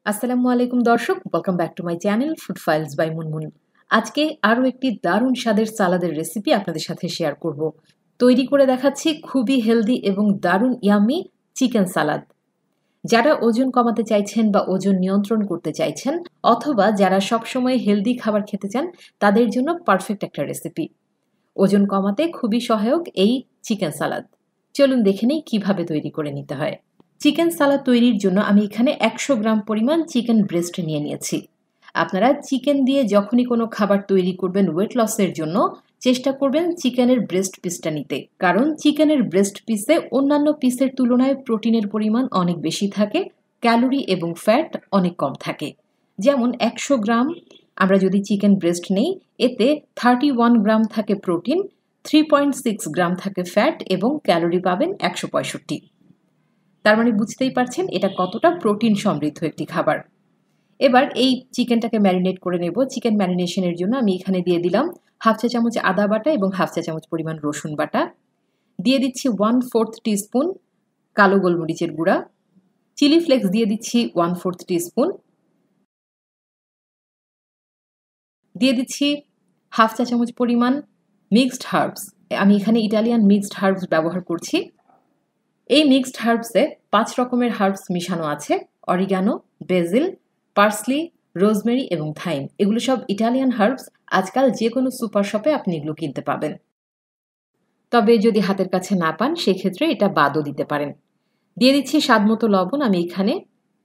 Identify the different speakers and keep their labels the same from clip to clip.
Speaker 1: আসসালামু আলাইকুম দর্শক, welcome back to my channel Food Files by Munmun. আজকে আরও একটি দারুণ স্বাদের সালাদের রেসিপি আপনাদের সাথে শেয়ার করব। তৈরি করে দেখাচ্ছি খুবই হেলদি এবং দারুণ ইয়াম্মি চিকেন সালাদ। যারা ওজন কমাতে চাইছেন বা ওজন নিয়ন্ত্রণ করতে চাইছেন, অথবা যারা সবসময় হেলদি খাবার খেতে চান, তাদের জন্য পারফেক্ট একটা রেসিপি। ওজন কমাতে খুবই সহায়ক এই চিকেন সালাদ। চলুন দেখে নেই কীভাবে তৈরি করে নিতে হয়। চিকেন সালাদ তৈরির জন্য আমি এখানে 100 গ্রাম পরিমাণ চিকেন ব্রেস্ট নিয়ে নিয়েছি। আপনারা চিকেন দিয়ে যখনই কোনো খাবার তৈরি করবেন ওয়েট লসের জন্য, চেষ্টা করবেন চিকেনের ব্রেস্ট পিসটা নিতে, কারণ চিকেনের ব্রেস্ট পিসে অন্যান্য পিসের তুলনায় প্রোটিনের পরিমাণ অনেক বেশি থাকে, ক্যালোরি এবং ফ্যাট অনেক কম থাকে। যেমন 100 গ্রাম আমরা যদি চিকেন ব্রেস্ট নেই, এতে 31 গ্রাম থাকে প্রোটিন, 3.6 গ্রাম থাকে ফ্যাট এবং ক্যালোরি পাবেন 165। তার মানে বুঝতেই পারছেন এটা কতটা প্রোটিন সমৃদ্ধ একটি খাবার। এবার এই চিকেনটাকে ম্যারিনেট করে নেব। চিকেন ম্যারিনেশনের জন্য আমি এখানে দিয়ে দিলাম হাফ চা চামচ আদা বাটা এবং হাফ চা চামচ পরিমাণ রসুন বাটা। দিয়ে দিচ্ছি 1/4 টিস্পুন কালো গোলমরিচের গুঁড়া। চিলি ফ্লেক্স দিয়ে দিচ্ছি 1/4 টিস্পুন। দিয়ে দিচ্ছি হাফ চা চামচ পরিমাণ মিক্সড হার্বস। আমি এখানে ইটালিয়ান মিক্সড হার্বস ব্যবহার করছি। এই মিক্সড হার্বসে 5 রকমের হার্বস মিশানো আছে: অরিগানো, বেজিল, পার্সলি, রোজমেরি এবং থাইম। এগুলো সব ইটালিয়ান হার্বস। আজকাল যে কোনো সুপার শপে আপনি এগুলো কিনতে পাবেন, তবে যদি হাতের কাছে না পান সেক্ষেত্রে এটা বাদও দিতে পারেন। দিয়ে দিচ্ছি স্বাদ মতো লবণ। আমি এখানে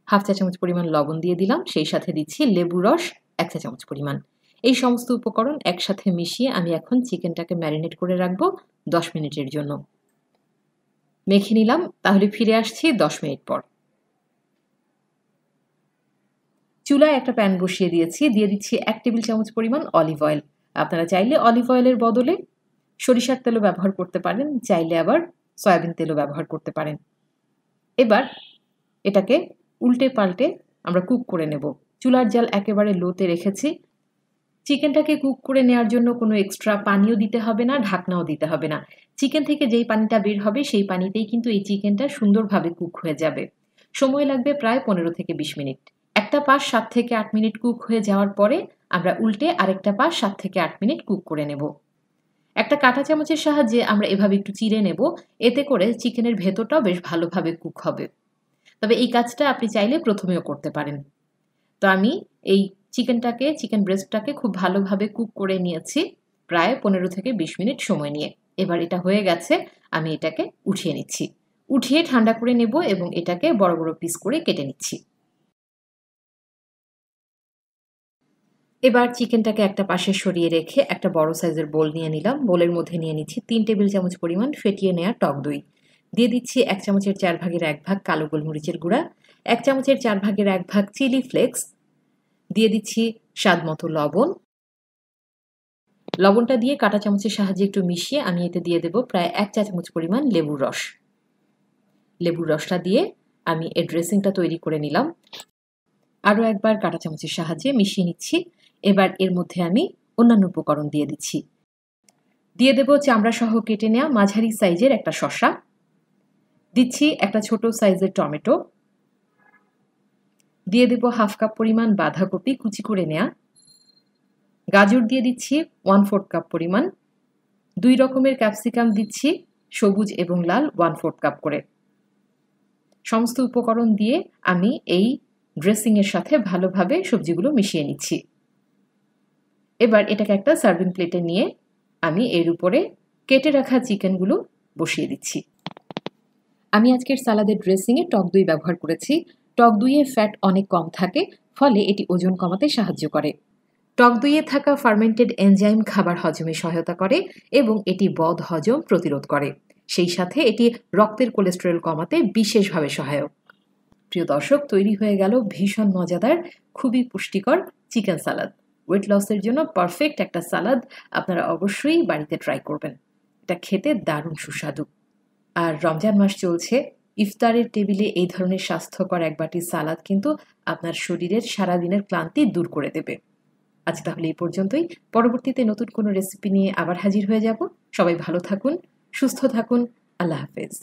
Speaker 1: হাফ চা চামচ পরিমাণ লবণ দিয়ে দিলাম। সেই সাথে দিচ্ছি লেবু রস 1 চা চামচ পরিমাণ। এই সমস্ত উপকরণ একসাথে মিশিয়ে আমি এখন চিকেনটাকে ম্যারিনেট করে রাখবো 10 মিনিটের জন্য। মেখে নিলাম, তাহলে ফিরে আসছি 10 মিনিট পর। চুলায় একটা প্যান বসিয়ে দিয়েছি। দিয়ে দিচ্ছি 1 টেবিল চামচ পরিমাণ অলিভ অয়েল। আপনারা চাইলে অলিভ অয়েলের বদলে সরিষার তেলও ব্যবহার করতে পারেন, চাইলে আবার সয়াবিন তেলও ব্যবহার করতে পারেন। এবার এটাকে উল্টে পাল্টে আমরা কুক করে নেব। চুলার জাল একেবারে লোতে রেখেছি। চিকেনটাকে কুক করে নেওয়ার জন্য কোনো এক্সট্রা পানিও দিতে হবে না, ঢাকনাও দিতে হবে না। চিকেন থেকে যেই পানিটা বের হবে সেই পানিতেই কিন্তু এই চিকেনটা সুন্দরভাবে কুক হয়ে যাবে। সময় লাগবে প্রায় 15 থেকে 20 মিনিট। একটা পাশ 7 থেকে 8 মিনিট কুক হয়ে যাওয়ার পরে আমরা উল্টে আরেকটা পাশ 7 থেকে 8 মিনিট কুক করে নেব। একটা কাঁটা চামচের সাহায্যে আমরা এভাবে একটু চিড়ে নেব, এতে করে চিকেনের ভেতরটাও বেশ ভালোভাবে কুক হবে। তবে এই কাজটা আপনি চাইলে প্রথমেও করতে পারেন। তো আমি এই চিকেন ব্রেস্টটাকে খুব ভালোভাবে কুক করে নিয়েছি, প্রায় 15 থেকে 20 মিনিট সময় নিয়ে। এবার এটা হয়ে গেছে, আমি এটাকে উঠিয়ে নিচ্ছি। উঠিয়ে ঠান্ডা করে নেব এবং এটাকে বড় বড় পিস করে কেটে নিচ্ছি। এবার চিকেনটাকে একটা পাশে সরিয়ে রেখে একটা বড় সাইজের বোল নিয়ে নিলাম। বোলের মধ্যে নিয়ে নিচ্ছি 3 টেবিল চামচ পরিমাণ ফেটিয়ে নেওয়া টক দই। দিয়ে দিচ্ছি 1 চামচের 4 ভাগের 1 ভাগ কালো গোলমরিচের গুঁড়া, 1 চামচের 4 ভাগের 1 ভাগ চিলি ফ্লেক্স। দিয়ে দিচ্ছি স্বাদ মতো লবণ। লবণটা দিয়ে কাঁটা চামচের সাহায্যে একটু মিশিয়ে আমি এতে দিয়ে দেব প্রায় 1 চা চামচ পরিমাণ লেবুর রস। লেবুর রসটা দিয়ে আমি এই ড্রেসিংটা তৈরি করে নিলাম। আরও একবার কাঁটা চামচের সাহায্যে মিশিয়ে নিচ্ছি। এবার এর মধ্যে আমি অন্যান্য উপকরণ দিয়ে দিচ্ছি। দিয়ে দেব চামড়া সহ কেটে নেওয়া মাঝারি সাইজের একটা শসা। দিচ্ছি একটা ছোট সাইজের টমেটো। দিয়ে দেব হাফ কাপ পরিমাণ বাঁধাকপি কুচি করে নেওয়া। গাজর দিয়ে দিচ্ছি 1/4 কাপ পরিমাণ। 2 রকমের ক্যাপসিকাম দিচ্ছি, সবুজ এবং লাল 1/4 কাপ করে। সমস্ত উপকরণ দিয়ে আমি এই ড্রেসিংয়ের সাথে ভালোভাবে সবজিগুলো মিশিয়ে নিচ্ছি। এবার এটাকে একটা সার্ভিং প্লেটে নিয়ে আমি এর উপরে কেটে রাখা চিকেনগুলো বসিয়ে দিচ্ছি। আমি আজকের সালাদের ড্রেসিংয়ে টক দই ব্যবহার করেছি। টক দইয়ে ফ্যাট অনেক কম থাকে, ফলে এটি ওজন কমাতে সাহায্য করে। টক দইয়ে থাকা ফার্মেন্টেড এনজাইম খাবার হজমে সহায়তা করে এবং এটি বদ হজম প্রতিরোধ করে। সেই সাথে এটি রক্তের কোলেস্টেরল কমাতে বিশেষভাবে সহায়ক। প্রিয় দর্শক, তৈরি হয়ে গেল ভীষণ মজাদার, খুবই পুষ্টিকর চিকেন সালাদ। ওয়েট লসের জন্য পারফেক্ট একটা সালাদ। আপনারা অবশ্যই বাড়িতে ট্রাই করবেন। এটা খেতে দারুণ সুস্বাদু। আর রমজান মাস চলছে, ইফতারের টেবিলে এই ধরনের স্বাস্থ্যকর এক বাটি সালাদ কিন্তু আপনার শরীরের সারাদিনের ক্লান্তি দূর করে দেবে। আজ তাহলে এই পর্যন্তই। পরবর্তীতে নতুন কোনো রেসিপি নিয়ে আবার হাজির হয়ে যাব। সবাই ভালো থাকুন, সুস্থ থাকুন। আল্লাহ হাফেজ।